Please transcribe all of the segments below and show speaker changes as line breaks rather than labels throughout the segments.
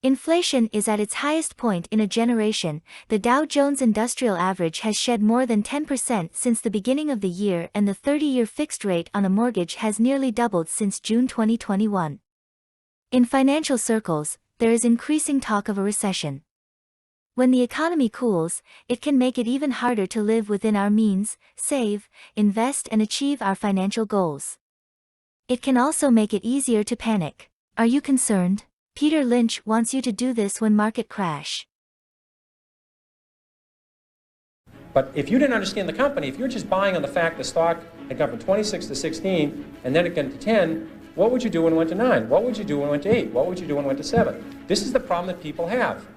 Inflation is at its highest point in a generation. The Dow Jones Industrial Average has shed more than 10% since the beginning of the year, and the 30-year fixed rate on a mortgage has nearly doubled since June 2021. In financial circles, there is increasing talk of a recession. When the economy cools, it can make it even harder to live within our means, save, invest, and achieve our financial goals. It can also make it easier to panic. Are you concerned? Peter Lynch wants you to do this when market crash.
But if you didn't understand the company, if you're just buying on the fact the stock had gone from 26 to 16 and then it went to 10, what would you do when it went to 9? What would you do when it went to 8? What would you do when it went to 7? This is the problem that people have,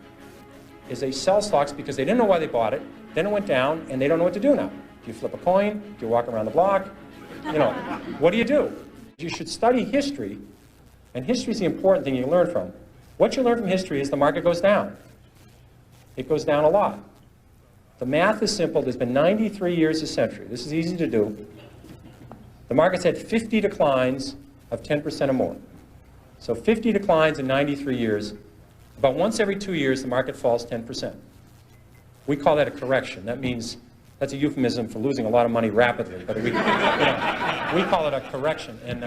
is they sell stocks because they didn't know why they bought it, then it went down, and they don't know what to do now. Do you flip a coin? Do you walk around the block? What do? You should study history. And history is the important thing you learn from. What you learn from history is the market goes down. It goes down a lot. The math is simple. There's been 93 years a century. This is easy to do. The market's had 50 declines of 10% or more. So 50 declines in 93 years. About once every 2 years, the market falls 10%. We call that a correction. That means that's a euphemism for losing a lot of money rapidly. But we call it a correction. And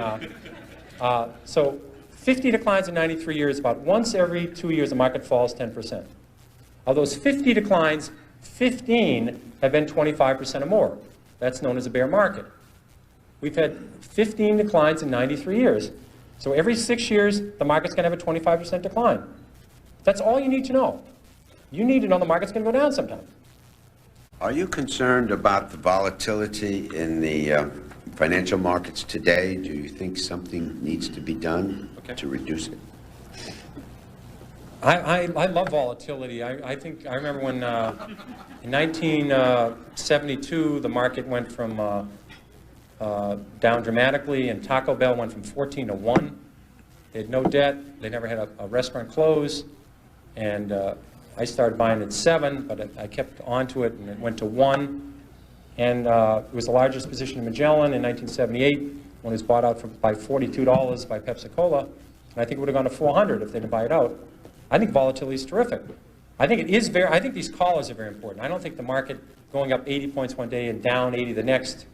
so 50 declines in 93 years, about once every 2 years, the market falls 10%. Of those 50 declines, 15 have been 25% or more. That's known as a bear market. We've had 15 declines in 93 years. So every 6 years, the market's going to have a 25% decline. That's all you need to know. You need to know the market's going to go down sometime.
Are you concerned about the volatility in the financial markets today? Do you think something needs to be done to reduce it?
I love volatility. I remember when in 1972 the market went from down dramatically, and Taco Bell went from 14 to 1. They had no debt. They never had a restaurant close. And I started buying at 7, but I kept on to it, and it went to 1. And it was the largest position in Magellan in 1978 when it was bought out by $42 by Pepsi-Cola. And I think it would have gone to 400 if they didn't buy it out. I think volatility is terrific. I think these callers are very important. I don't think the market going up 80 points one day and down 80 the next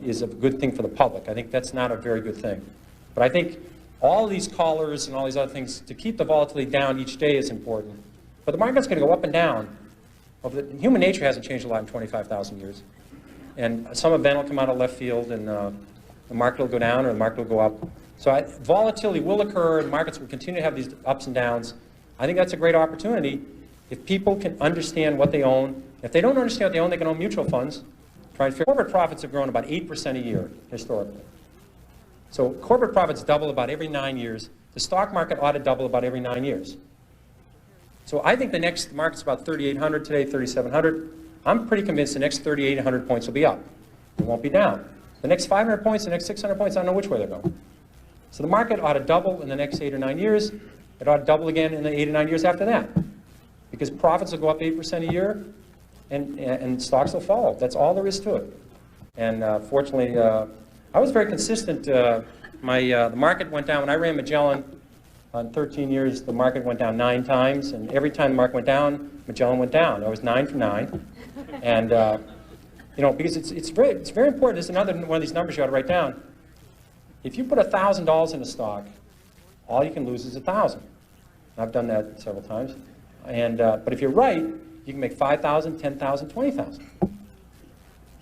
is a good thing for the public. I think that's not a very good thing. But I think all of these callers and all these other things, to keep the volatility down each day is important. But the market's going to go up and down. Human nature hasn't changed a lot in 25,000 years. And some event will come out of left field, and the market will go down or the market will go up. So volatility will occur, and markets will continue to have these ups and downs. I think that's a great opportunity if people can understand what they own. If they don't understand what they own, they can own mutual funds. Corporate profits have grown about 8% a year historically. So corporate profits double about every 9 years. The stock market ought to double about every 9 years. So I think the next market's about 3,800 today, 3,700. I'm pretty convinced the next 3,800 points will be up. It won't be down. The next 500 points, the next 600 points, I don't know which way they're going. So the market ought to double in the next 8 or 9 years. It ought to double again in the 8 or 9 years after that. Because profits will go up 8% a year, and stocks will follow. That's all there is to it. And fortunately, I was very consistent. The market went down. When I ran Magellan on 13 years, the market went down 9 times. And every time the market went down, Magellan went down. I was 9 for 9. And, because it's very important. There's another one of these numbers you ought to write down. If you put $1,000 in a stock, all you can lose is 1,000. I've done that several times. And but if you're right, you can make 5,000, 10,000, 20,000.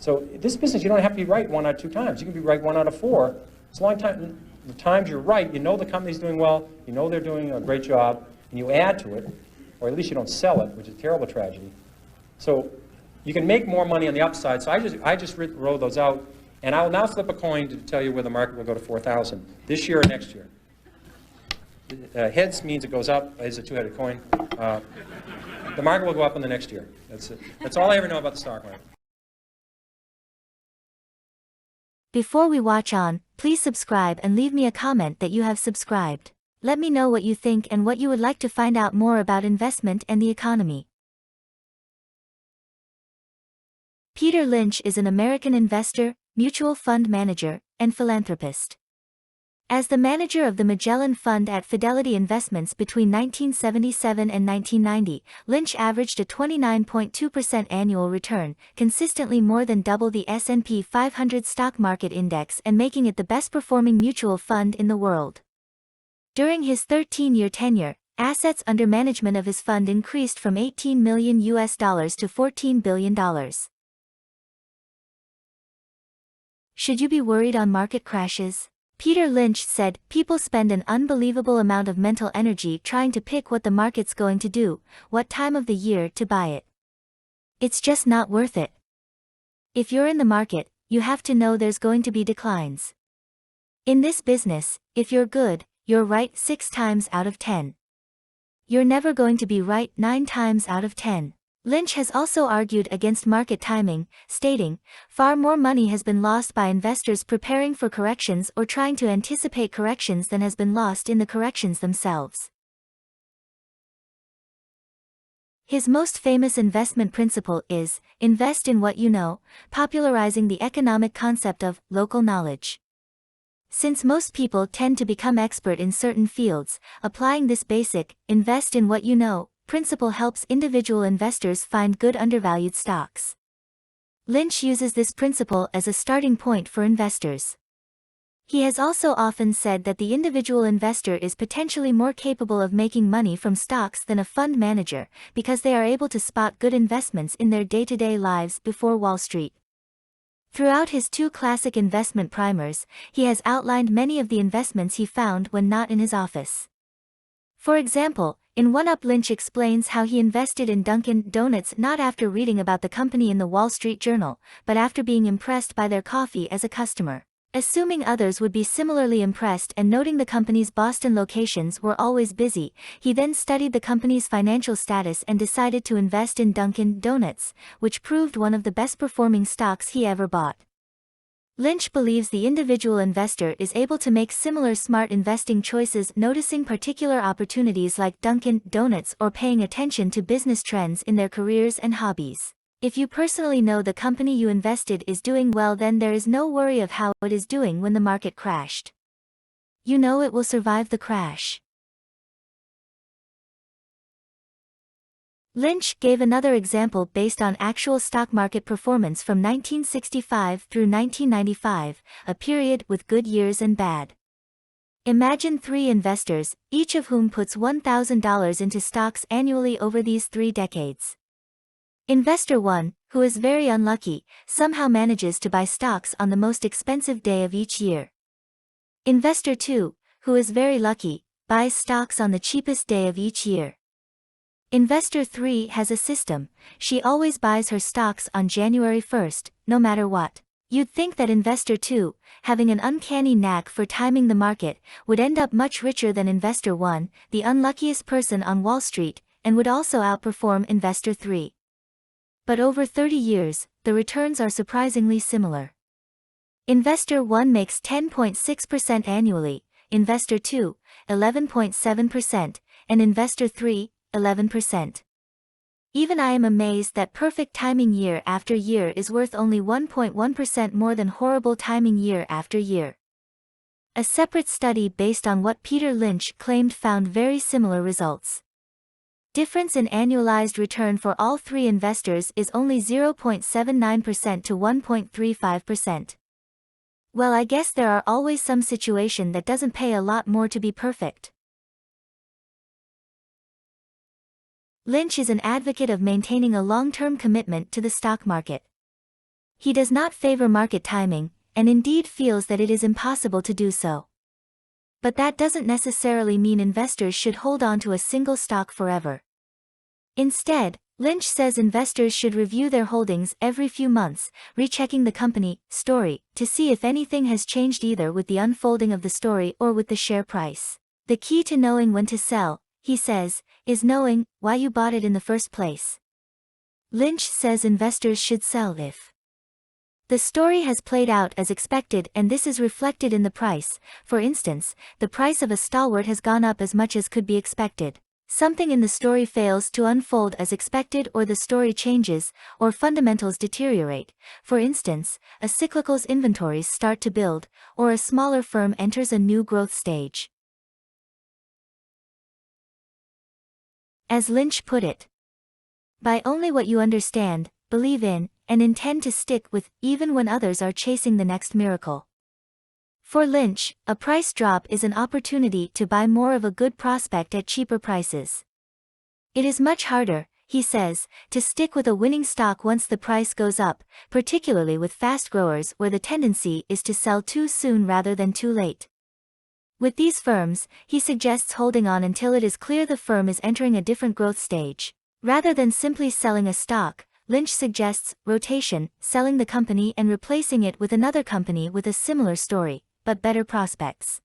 So this business, you don't have to be right 1 out of 2 times. You can be right 1 out of 4. As long as the times you're right, you know the company's doing well, you know they're doing a great job, and you add to it, or at least you don't sell it, which is a terrible tragedy. So you can make more money on the upside. So I just wrote those out, and I will now flip a coin to tell you where the market will go to 4,000 this year or next year. Heads means it goes up. It's a 2-headed coin. The market will go up in the next year. That's it. That's all I ever know about the stock market.
Before we watch on, please subscribe and leave me a comment that you have subscribed. Let me know what you think and what you would like to find out more about investment and the economy. Peter Lynch is an American investor, mutual fund manager, and philanthropist. As the manager of the Magellan Fund at Fidelity Investments between 1977 and 1990, Lynch averaged a 29.2% annual return, consistently more than double the S&P 500 stock market index and making it the best-performing mutual fund in the world. During his 13-year tenure, assets under management of his fund increased from $18 million to $14 billion. Should you be worried on market crashes? Peter Lynch said, "People spend an unbelievable amount of mental energy trying to pick what the market's going to do, what time of the year to buy it. It's just not worth it. If you're in the market, you have to know there's going to be declines. In this business, if you're good, you're right 6 times out of 10. You're never going to be right 9 times out of 10. Lynch has also argued against market timing, stating, "Far more money has been lost by investors preparing for corrections or trying to anticipate corrections than has been lost in the corrections themselves." His most famous investment principle is, invest in what you know, popularizing the economic concept of local knowledge. Since most people tend to become expert in certain fields, applying this basic, invest in what you know, principle helps individual investors find good undervalued stocks. Lynch uses this principle as a starting point for investors. He has also often said that the individual investor is potentially more capable of making money from stocks than a fund manager, because they are able to spot good investments in their day-to-day lives before Wall Street. Throughout his 2 classic investment primers, he has outlined many of the investments he found when not in his office. For example, in One Up, Lynch explains how he invested in Dunkin' Donuts not after reading about the company in the Wall Street Journal, but after being impressed by their coffee as a customer. Assuming others would be similarly impressed and noting the company's Boston locations were always busy, he then studied the company's financial status and decided to invest in Dunkin' Donuts, which proved one of the best-performing stocks he ever bought. Lynch believes the individual investor is able to make similar smart investing choices, noticing particular opportunities like Dunkin' Donuts or paying attention to business trends in their careers and hobbies. If you personally know the company you invested is doing well, then there is no worry of how it is doing when the market crashed. You know it will survive the crash. Lynch gave another example based on actual stock market performance from 1965 through 1995, a period with good years and bad. Imagine 3 investors, each of whom puts $1,000 into stocks annually over these 3 decades. Investor 1, who is very unlucky, somehow manages to buy stocks on the most expensive day of each year. Investor 2, who is very lucky, buys stocks on the cheapest day of each year. Investor 3 has a system. She always buys her stocks on January 1st, no matter what. You'd think that Investor 2, having an uncanny knack for timing the market, would end up much richer than Investor 1, the unluckiest person on Wall Street, and would also outperform Investor 3. But over 30 years, the returns are surprisingly similar. Investor 1 makes 10.6% annually, Investor 2, 11.7%, and Investor 3, 11%. Even I am amazed that perfect timing year after year is worth only 1.1% more than horrible timing year after year. A separate study based on what Peter Lynch claimed found very similar results. Difference in annualized return for all 3 investors is only 0.79% to 1.35%. Well, I guess there are always some situation that doesn't pay a lot more to be perfect. Lynch is an advocate of maintaining a long-term commitment to the stock market. He does not favor market timing, and indeed feels that it is impossible to do so. But that doesn't necessarily mean investors should hold on to a single stock forever. Instead, Lynch says investors should review their holdings every few months, rechecking the company story to see if anything has changed either with the unfolding of the story or with the share price. The key to knowing when to sell, he says, is knowing why you bought it in the first place. Lynch says investors should sell if the story has played out as expected and this is reflected in the price. For instance, the price of a stalwart has gone up as much as could be expected. Something in the story fails to unfold as expected, or the story changes, or fundamentals deteriorate. For instance, a cyclical's inventories start to build, or a smaller firm enters a new growth stage. As Lynch put it, buy only what you understand, believe in, and intend to stick with, even when others are chasing the next miracle. For Lynch, a price drop is an opportunity to buy more of a good prospect at cheaper prices. It is much harder, he says, to stick with a winning stock once the price goes up, particularly with fast growers where the tendency is to sell too soon rather than too late. With these firms, he suggests holding on until it is clear the firm is entering a different growth stage. Rather than simply selling a stock, Lynch suggests rotation, selling the company and replacing it with another company with a similar story, but better prospects.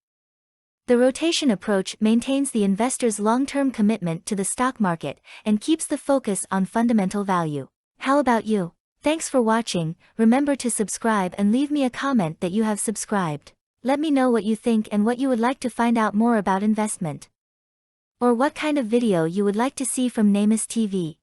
The rotation approach maintains the investor's long-term commitment to the stock market and keeps the focus on fundamental value. How about you? Thanks for watching. Remember to subscribe and leave me a comment that you have subscribed. Let me know what you think and what you would like to find out more about investment. Or what kind of video you would like to see from Namus TV.